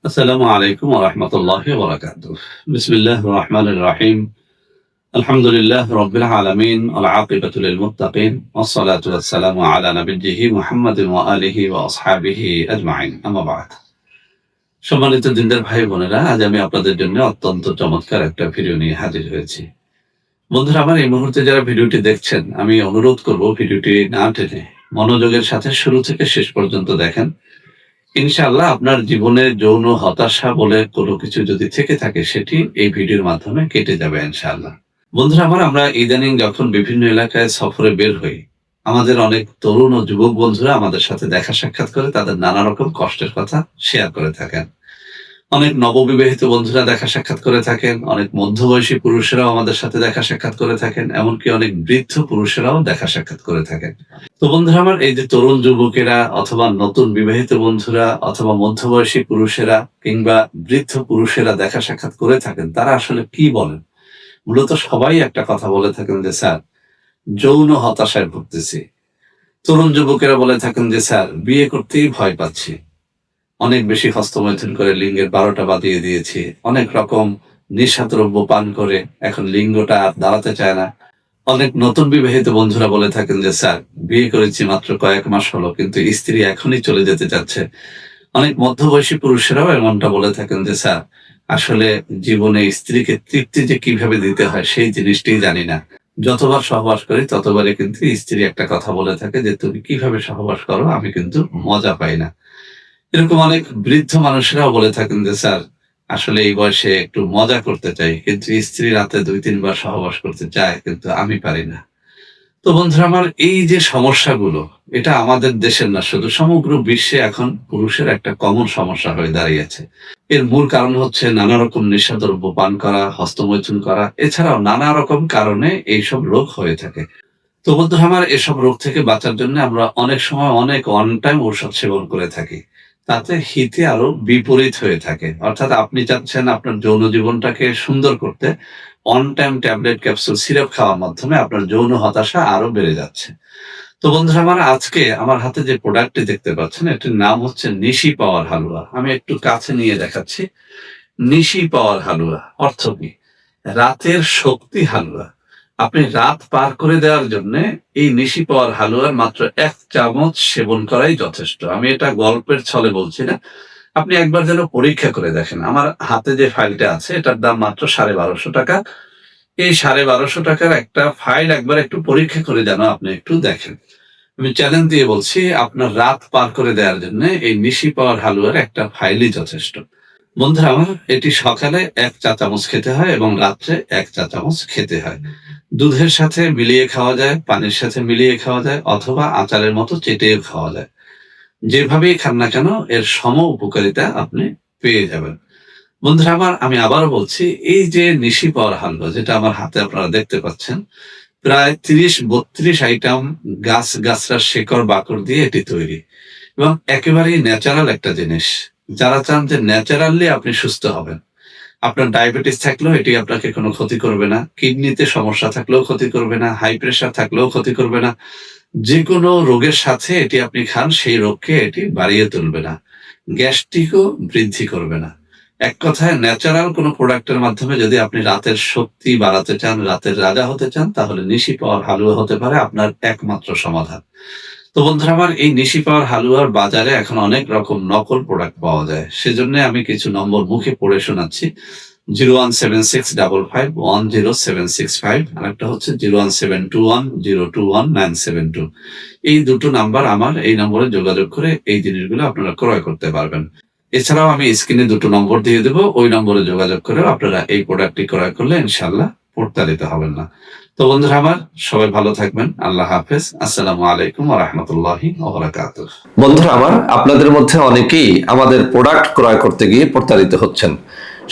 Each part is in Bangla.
আসসালামু আলাইকুম ওয়া রাহমাতুল্লাহি ওয়া বারাকাতুহু। বিসমিল্লাহির রহমানির রহিম। আলহামদুলিল্লাহ রাব্বিল আলামিন ওয়াল আকিবাতু লিল মুত্তাকিন ওয়াস সালাতু ওয়াস সালামু আলা নাবিয়্যিহি মুহাম্মাদিন ওয়া আলিহি ওয়া আসহাবিহি আজমাইন। আম্মা বা'দ। সম্মানিত দিনদার ভাই বোনেরা, আজ আমি আপনাদের জন্য অত্যন্ত চমৎকার একটা ভিডিও নিয়ে হাজির হয়েছি। বন্ধুরা আমার, এই মুহূর্তে যারা ভিডিওটি দেখছেন, আমি অনুরোধ করব ভিডিওটি না টেনে মনোযোগের সাথে শুরু থেকে শেষ পর্যন্ত দেখেন। ইনশাআল্লাহ আপনার জীবনে যৌন হতাশা বলে কোনো কিছু যদি থেকে থাকে, সেটি এই ভিডিওর মাধ্যমে কেটে যাবে ইনশাআল্লাহ। বন্ধুরা আমার, আমরা ইদানিং যখন বিভিন্ন এলাকায় সফরে বের হই, আমাদের অনেক তরুণ ও যুবক বন্ধুরা আমাদের সাথে দেখা সাক্ষাৎ করে তাদের নানা রকম কষ্টের কথা শেয়ার করে থাকেন। অনেক নববিবাহিত বন্ধুরা দেখা সাক্ষাৎ করে থাকেন, অনেক মধ্যবয়সী পুরুষেরাও আমাদের সাথে দেখা সাক্ষাৎ করে থাকেন, এমনকি অনেক বৃদ্ধ পুরুষেরাও দেখা সাক্ষাৎ করে থাকেন। তো বন্ধুরা আমার, এই যে তরুণ যুবকেরা অথবা নতুন বিবাহিত বন্ধুরা অথবা মধ্যবয়সী পুরুষেরা কিংবা বৃদ্ধ পুরুষেরা দেখা সাক্ষাৎ করে থাকেন, তারা আসলে কি বলেন? মূলত সবাই একটা কথা বলে থাকেন যে, স্যার, যৌন হতাশায় ভুগতেছি। তরুণ যুবকেরা বলে থাকেন যে, স্যার, বিয়ে করতেই ভয় পাচ্ছি। অনেক বেশি হস্তমৈথুন করে লিঙ্গের 12টা বাজিয়ে দিয়েছি। অনেক রকম নেশাদ্রব্য পান করে এখন লিঙ্গটা আর দাঁড়াতে চায় না। অনেক নতুন বিবাহিত বন্ধুরা বলে থাকেন যে, স্যার, বিয়ে করেছি মাত্র কয়েক মাস হলো, কিন্তু স্ত্রী এখনই চলে যেতে চাচ্ছে। অনেক মধ্যবয়সী পুরুষেরাও এমনটা বলে থাকেন যে, স্যার, আসলে জীবনে স্ত্রীকে তৃপ্তি যে কিভাবে দিতে হয় সেই জিনিসটাই জানি না। যতবার সহবাস করি ততবারই কিন্তু স্ত্রী একটা কথা বলে থাকে যে, তুমি কিভাবে সহবাস করো, আমি কিন্তু মজা পাই না। এরকম অনেক বৃদ্ধ মানুষেরাও বলে থাকেন যে, স্যার, আসলে এই বয়সে একটু মজা করতে চাই, কিন্তু স্ত্রী রাতে 2-3 বার সহবাস করতে চায়, কিন্তু আমি পারি না। তো বন্ধুরা আমার, এই যে সমস্যাগুলো, এটা আমাদের দেশের না, শুধু সমগ্র বিশ্বে এখন পুরুষের একটা কমন সমস্যা হয়ে দাঁড়িয়েছে। এর মূল কারণ হচ্ছে নানা রকম নেশাদ্রব্য পান করা, হস্তমৈথুন করা, এছাড়াও নানা রকম কারণে এইসব রোগ হয়ে থাকে। তো বন্ধুরা আমার, এসব রোগ থেকে বাঁচার জন্য আমরা অনেক সময় অনেক অন টাইম ঔষধ সেবন করে থাকি। তাতে হিতে আরো বিপরীত হয়ে থাকে। অর্থাৎ আপনি চাচ্ছেন আপনার যৌন জীবনটাকে সুন্দর করতে, on time tablet, capsule, syrup খাওয়ার মাধ্যমে আপনার যৌন হতাশা আরো বেড়ে যাচ্ছে। তো বন্ধুরা আমার, আজকে আমার হাতে যে প্রোডাক্টটি দেখতে পাচ্ছেন, এটির নাম হচ্ছে নিশি পাওয়ার হালুয়া। আমি একটু কাছে নিয়ে দেখাচ্ছি। নিশি পাওয়ার হালুয়া অর্থ কি? রাতের শক্তি হালুয়া। আপনি রাত পার করে দেওয়ার জন্য এই নিশি পাওয়ার হালুয়ার মাত্র 1 চামচ সেবন করাই যথেষ্ট। আমি এটা গল্পের ছলে বলছি না। আপনি একবার যেন পরীক্ষা করে দেখেন। আমার হাতে যে ফাইলটা আছে, এটার দাম মাত্র ৳১২৫০ টাকা। এই ৳১২৫০ একটা ফাইল একবার একটু পরীক্ষা করে যেন আপনি একটু দেখেন। আমি চ্যালেঞ্জ দিয়ে বলছি, আপনার রাত পার করে দেওয়ার জন্য এই নিশি পাওয়ার হালুয়ার একটা ফাইলই যথেষ্ট। বন্ধুরা আমার, এটি সকালে 1 চা চামচ খেতে হয় এবং রাত্রে 1 চা চামচ খেতে হয়। দুধের সাথে মিলিয়ে খাওয়া যায়, পানির সাথে মিলিয়ে খাওয়া যায়, অথবা আচারের মতো চেটেও খাওয়া যায়। যেভাবেই খান না কেন, এর সম উপকারিতা আপনি পেয়ে যাবেন। বন্ধুরা আমার, আমি আবারও বলছি, এই যে নিশি পাওয়ার হালুয়া, যেটা আমার হাতে আপনারা দেখতে পাচ্ছেন, প্রায় 30-32 আইটেম গাছগাছড়ার শেকড় বাকড় দিয়ে এটি তৈরি এবং একেবারেই ন্যাচারাল একটা জিনিস। যারা চান যে ন্যাচারালি আপনি সুস্থ হবেন, আপনার ডায়াবেটিস থাকলেও এটি আপনাকে কোনো ক্ষতি করবে না, কিডনিতে সমস্যা থাকলেও ক্ষতি করবে না, হাই প্রেশার থাকলেও ক্ষতি করবে না, যেকোনো রোগের সাথে এটি আপনি খান, সেই রোগকে এটি বাড়িয়ে তুলবে না, গ্যাস্ট্রিকও বৃদ্ধি করবে না। এক কথায়, ন্যাচারাল কোনো প্রোডাক্টের মাধ্যমে যদি আপনি রাতের শক্তি বাড়াতে চান, রাতের রাজা হতে চান, তাহলে নিশি পাওয়ার হালুয়া হতে পারে আপনার একমাত্র সমাধান। তো বন্ধুরা আমার, এই নিশি পাওয়ার হালুয়ার বাজারে এখন অনেক রকম নকল প্রোডাক্ট পাওয়া যায়। সেজন্য আমি কিছু নম্বর মুখে পড়ে শোনাচ্ছি। 01765510765, আরেকটা হচ্ছে 01721021972। এই দুটো নাম্বার আমার, এই নম্বরে যোগাযোগ করে এই জিনিসগুলো আপনারা ক্রয় করতে পারবেন। এছাড়াও আমি স্ক্রিনে দুটো নম্বর দিয়ে দেবো, ওই নম্বরে যোগাযোগ করে আপনারা এই প্রোডাক্টটি ক্রয় করলে ইনশাআল্লাহ প্রতারিত হবেন না। তো বন্ধুরা আমার, সবাই ভালো থাকবেন। আল্লাহ হাফেজ। আসসালামু আলাইকুম ওয়া রাহমাতুল্লাহি ওয়া বারাকাতুহু। বন্ধুরা আমার, আপনাদের মধ্যে অনেকেই আমাদের প্রোডাক্ট ক্রয় করতে গিয়ে প্রতারিত হচ্ছেন।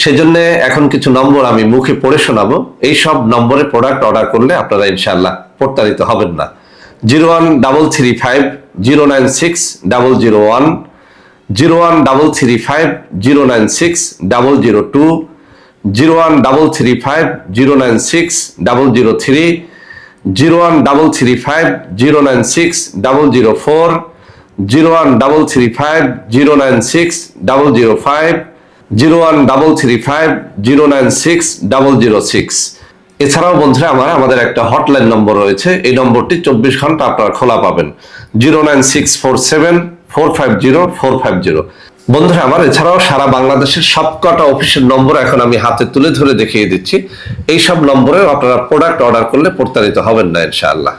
সেজন্য এখন কিছু নম্বর আমি মুখে পড়ে শোনাবো। এই সব নম্বরে প্রোডাক্ট অর্ডার করলে আপনারা ইনশাআল্লাহ প্রতারিত হবেন না। 01335096001, 01335096002, 01335096003, 01335096004, 01335096005, 0133509606। এছাড়াও বন্ধুরা আমাদের একটা হটলাইন নম্বর রয়েছে, এই নম্বরটি 24 ঘন্টা আপনারা খোলা পাবেন, 09647450450। বন্ধুরা এছাড়াও সারা বাংলাদেশের সবকটা অফিসের নম্বর এখন আমি হাতে তুলে ধরে দেখিয়ে দিচ্ছি। এই সব নম্বরে আপনারা প্রোডাক্ট অর্ডার করলে প্রতারিত হবেন না ইনশাআল্লাহ।